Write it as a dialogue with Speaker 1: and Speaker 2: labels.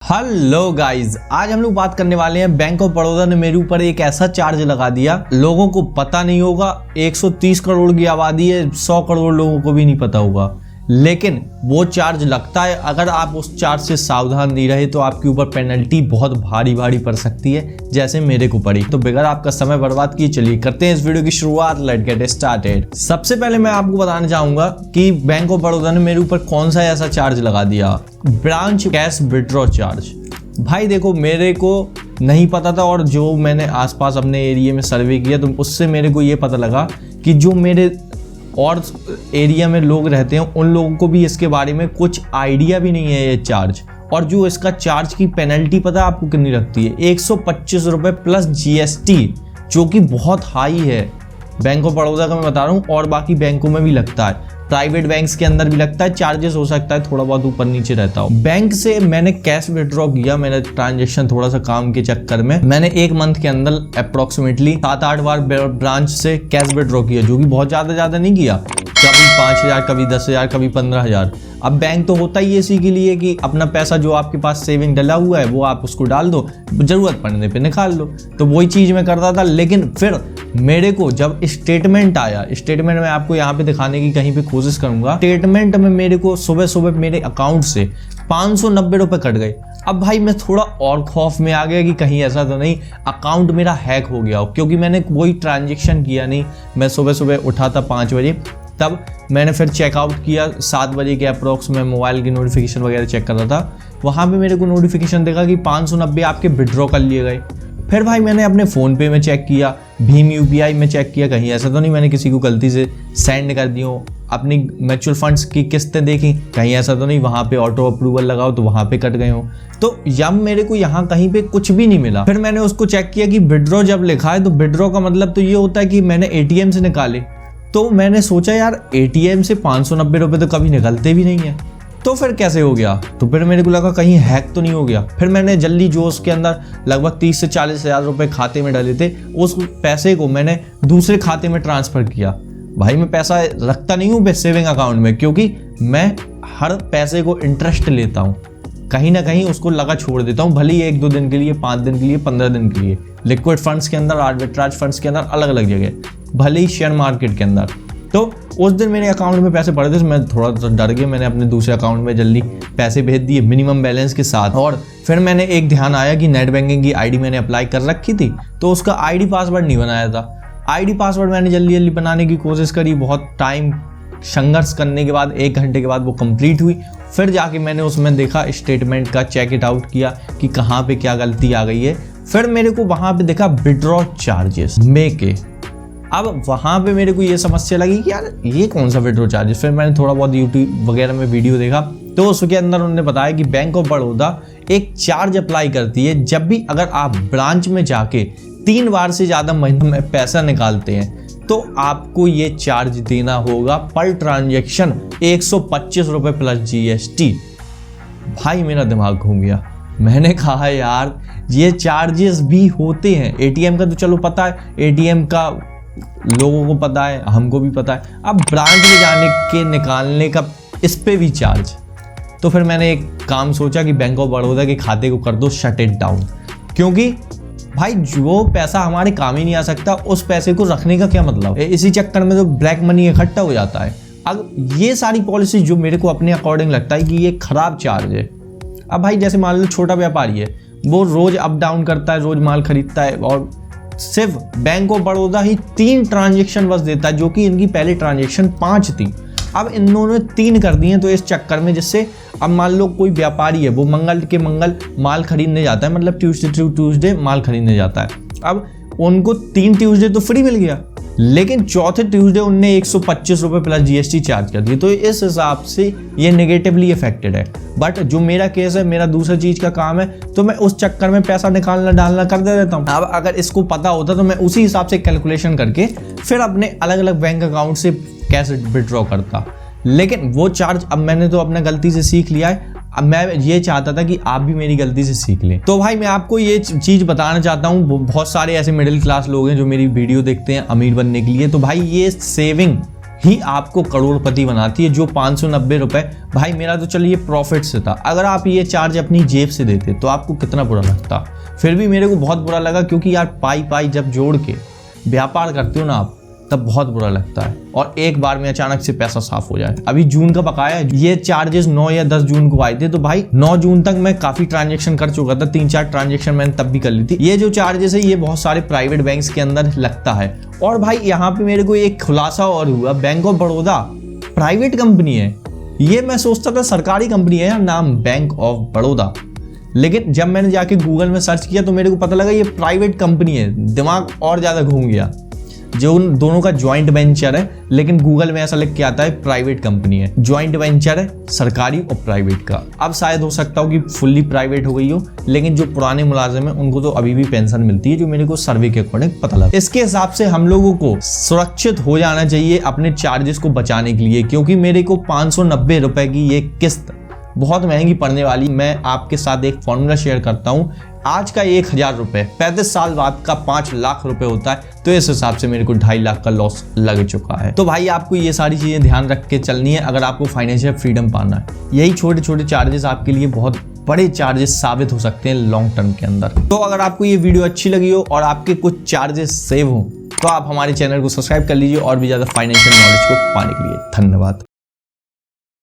Speaker 1: Hello guys, आज हम लोग बात करने वाले हैं बैंक ऑफ बड़ौदा ने मेरे ऊपर एक ऐसा चार्ज लगा दिया। लोगों को पता नहीं होगा, 130 करोड़ की आबादी है, 100 करोड़ लोगों को भी नहीं पता होगा, लेकिन वो चार्ज लगता है। अगर आप उस चार्ज से सावधान नहीं रहे तो आपके ऊपर पेनल्टी बहुत भारी पड़ सकती है, जैसे मेरे को पड़ी। तो बगैर आपका समय बर्बाद किए चलिए करते हैं इस वीडियो की शुरुआत। Let's get started. सबसे पहले मैं आपको बताना चाहूंगा कि बैंक ऑफ बड़ौदा ने मेरे ऊपर कौन सा ऐसा चार्ज लगा दिया, ब्रांच कैश विड्रॉ चार्ज। भाई देखो, मेरे को नहीं पता था और जो मैंने आसपास अपने एरिया में सर्वे किया तो उससे मेरे को ये पता लगा कि जो मेरे और एरिया में लोग रहते हैं उन लोगों को भी इसके बारे में कुछ आइडिया भी नहीं है ये चार्ज। और जो इसका चार्ज की पेनल्टी पता है आपको कितनी लगती है? 125 रुपये प्लस GST, जो कि बहुत हाई है। बैंक ऑफ बड़ौदा का मैं बता रहा हूँ, और बाकी बैंकों में भी लगता है, प्राइवेट बैंक्स के अंदर भी लगता है। चार्जेस हो सकता है थोड़ा बहुत ऊपर नीचे रहता हो। बैंक से मैंने कैश विड्रॉ किया, मैंने ट्रांजेक्शन थोड़ा सा काम के चक्कर में मैंने एक मंथ के अंदर अप्रोक्सीमेटली 7-8 बार ब्रांच से कैश विड्रॉ किया, जो कि बहुत ज्यादा नहीं किया। कभी 5,000, कभी 10,000, कभी 15,000। अब बैंक तो होता ही इसी के लिए कि अपना पैसा जो आपके पास सेविंग डला हुआ है वो आप उसको डाल दो, जरूरत पड़ने पे निकाल लो। तो वही चीज मैं करता था। लेकिन फिर मेरे को जब स्टेटमेंट आया, स्टेटमेंट में आपको यहाँ पे दिखाने की कहीं पे कोशिश करूंगा, स्टेटमेंट में मेरे को सुबह मेरे अकाउंट से 590 रुपए कट गए। अब भाई मैं थोड़ा और खौफ में आ गया कि कहीं ऐसा तो नहीं अकाउंट मेरा हैक हो गया हो, क्योंकि मैंने कोई ट्रांजेक्शन किया नहीं। मैं सुबह उठा था 5 बजे, तब मैंने फिर चेकआउट किया 7 बजे के अप्रोक्स में, मोबाइल की नोटिफिकेशन वगैरह चेक कर रहा था। वहाँ पे मेरे को नोटिफिकेशन देखा कि 590 आपके विड्रॉ कर लिए गए। फिर भाई मैंने अपने फ़ोन पे में चेक किया, भीम UPI में चेक किया, कहीं ऐसा तो नहीं मैंने किसी को गलती से सेंड कर दी हो। अपनी म्यूचुअल फंड्स की किस्तें देखी, कहीं ऐसा तो नहीं वहाँ पे ऑटो अप्रूवल लगाओ तो वहाँ पे कट गए हो। तो जब मेरे को यहाँ कहीं पे कुछ भी नहीं मिला, फिर मैंने उसको चेक किया कि विड्रॉ जब लिखा है तो विड्रॉ का मतलब तो ये होता है कि मैंने ATM से निकाले। तो मैंने सोचा यार ATM से 590 रुपये तो कभी निकलते भी नहीं है, तो फिर कैसे हो गया? तो फिर मेरे को लगा कहीं हैक तो नहीं हो गया। फिर मैंने जल्दी जो उसके अंदर लगभग 30 से 40 हज़ार रुपये खाते में डाले थे, उस पैसे को मैंने दूसरे खाते में ट्रांसफ़र किया। भाई मैं पैसा रखता नहीं हूँ सेविंग अकाउंट में, क्योंकि मैं हर पैसे को इंटरेस्ट लेता हूँ, कहीं ना कहीं उसको लगा छोड़ देता हूँ, भले ही 1-2 दिन के लिए, 5 दिन के लिए, 15 दिन के लिए। लिक्विड फंड्स के अंदर, आर्बिट्राज फंड्स के अंदर, अलग अलग जगह, भले ही शेयर मार्केट के अंदर। तो उस दिन मेरे अकाउंट में पैसे पड़े थे, मैं थोड़ा सा डर गया, मैंने अपने दूसरे अकाउंट में जल्दी पैसे भेज दिए मिनिमम बैलेंस के साथ। और फिर मैंने एक ध्यान आया कि नेट बैंकिंग की ID मैंने अप्लाई कर रखी थी, तो उसका ID पासवर्ड नहीं बनाया था। ID पासवर्ड मैंने जल्दी बनाने की कोशिश करी, बहुत टाइम संघर्ष करने के बाद 1 घंटे के बाद वो कंप्लीट हुई। फिर जाके मैंने उसमें देखा, स्टेटमेंट का चेक इट आउट किया कि कहाँ पे क्या गलती आ गई है। फिर मेरे को वहाँ पे देखा विड्रॉ चार्जेस मे के। अब वहाँ पे मेरे को ये समस्या लगी कि यार ये कौन सा विड्रॉ चार्जेस। फिर मैंने थोड़ा बहुत यूट्यूब वगैरह में वीडियो देखा, तो उसके अंदर उन्होंने बताया कि बैंक ऑफ बड़ौदा एक चार्ज अप्लाई करती है जब भी अगर आप ब्रांच में जाके 3 बार से ज़्यादा महीने में पैसा निकालते हैं, तो आपको ये चार्ज देना होगा पर ट्रांजेक्शन 125 रुपये प्लस GST। भाई मेरा दिमाग घूम गया। मैंने कहा यार ये चार्जेस भी होते हैं। ATM का तो चलो पता है, ATM का लोगों को पता है, हमको भी पता है। अब ब्रांच में जाने के निकालने का इस पे भी चार्ज। तो फिर मैंने एक काम सोचा कि बैंक ऑफ बड़ौदा के खाते को कर दो शट इट डाउन, क्योंकि भाई जो पैसा हमारे काम ही नहीं आ सकता उस पैसे को रखने का क्या मतलब। इसी चक्कर में तो ब्लैक मनी इकट्ठा हो जाता है। अब ये सारी पॉलिसी जो मेरे को अपने अकॉर्डिंग लगता है कि ये खराब चार्ज है। अब भाई जैसे मान लो छोटा व्यापारी है, वो रोज अप डाउन करता है, रोज माल खरीदता है, और सिर्फ bank of Baroda he 3 transaction बस देता है, जो कि इनकी पहले ट्रांजेक्शन 5 थी। अब इन्होंने 3 कर दी हैं, तो इस चक्कर में जिससे अब मान लो कोई व्यापारी है, वो मंगल के मंगल माल खरीदने जाता है, मतलब ट्यूसडे टू ट्यूसडे माल खरीदने जाता है। अब उनको 3 ट्यूसडे तो फ्री मिल गया, लेकिन चौथे ट्यूसडे उनने 125 रुपये प्लस GST चार्ज कर दिया। तो इस हिसाब से ये नेगेटिवली इफेक्टेड है। बट जो मेरा केस है, मेरा दूसरा चीज का काम है, तो मैं उस चक्कर में पैसा निकालना डालना कर दे देता हूँ। अब अगर इसको पता होता तो मैं उसी हिसाब से कैलकुलेशन करके फिर अपने अलग अलग बैंक अकाउंट से कैसे विड्रॉ करता। लेकिन वो चार्ज अब मैंने तो अपना गलती से सीख लिया है। अब मैं ये चाहता था कि आप भी मेरी गलती से सीख लें। तो भाई मैं आपको ये चीज़ बताना चाहता हूँ, बहुत सारे ऐसे मिडिल क्लास लोग हैं जो मेरी वीडियो देखते हैं अमीर बनने के लिए। तो भाई ये सेविंग ही आपको करोड़पति बनाती है। जो 590 रुपए, भाई मेरा तो चलिए प्रॉफिट से था, अगर आप ये चार्ज अपनी जेब से देते तो आपको कितना बुरा लगता। फिर भी मेरे को बहुत बुरा लगा, क्योंकि यार पाई जब जोड़ के व्यापार करते हो ना आप, तब बहुत बुरा लगता है। और एक बार में अचानक से पैसा साफ हो जाए। अभी जून का बकाया है, ये चार्जेस 9 या 10 जून को आए थे, तो भाई 9 जून तक मैं काफी ट्रांजेक्शन कर चुका था, 3-4 ट्रांजेक्शन मैंने तब भी कर ली थी। ये जो चार्जेस है ये बहुत सारे प्राइवेट बैंक्स के अंदर लगता है। और भाई यहाँ पे मेरे को एक खुलासा और हुआ, bank of Baroda private company है। ये मैं सोचता था सरकारी कंपनी है यार, नाम बैंक ऑफ बड़ौदा, लेकिन जब मैंने जाके गूगल में सर्च किया तो मेरे को पता लगा ये प्राइवेट कंपनी है। दिमाग और ज्यादा घूम गया। जो उन दोनों का ज्वाइंट वेंचर है, लेकिन गूगल में ऐसा लिख के आता है प्राइवेट कंपनी है। ज्वाइंट वेंचर है सरकारी और प्राइवेट का। अब शायद हो सकता हो कि फुल्ली प्राइवेट हो गई हो, लेकिन जो पुराने मुलाजिम हैं उनको तो अभी भी पेंशन मिलती है, जो मेरे को सर्वे के अकॉर्डिंग पता लगा। इसके हिसाब से हम लोगों को सुरक्षित हो जाना चाहिए अपने चार्जेस को बचाने के लिए, क्योंकि मेरे को 590 रुपए की ये किस्त बहुत महंगी पड़ने वाली। मैं आपके साथ एक फॉर्मूला शेयर करता हूँ। आज का 1000 रुपए 35 साल बाद का 5 लाख रुपए होता है, तो इस हिसाब से मेरे को 2.5 लाख का लॉस लग चुका है। तो भाई आपको ये सारी चीजें ध्यान रख के चलनी है अगर आपको फाइनेंशियल फ्रीडम पाना है। यही छोटे छोटे चार्जेस आपके लिए बहुत बड़े चार्जेस साबित हो सकते हैं लॉन्ग टर्म के अंदर। तो अगर आपको ये वीडियो अच्छी लगी हो और आपके कुछ चार्जेस सेव हो, तो आप हमारे चैनल को सब्सक्राइब कर लीजिए और भी ज्यादा फाइनेंशियल नॉलेज को पाने के लिए। धन्यवाद।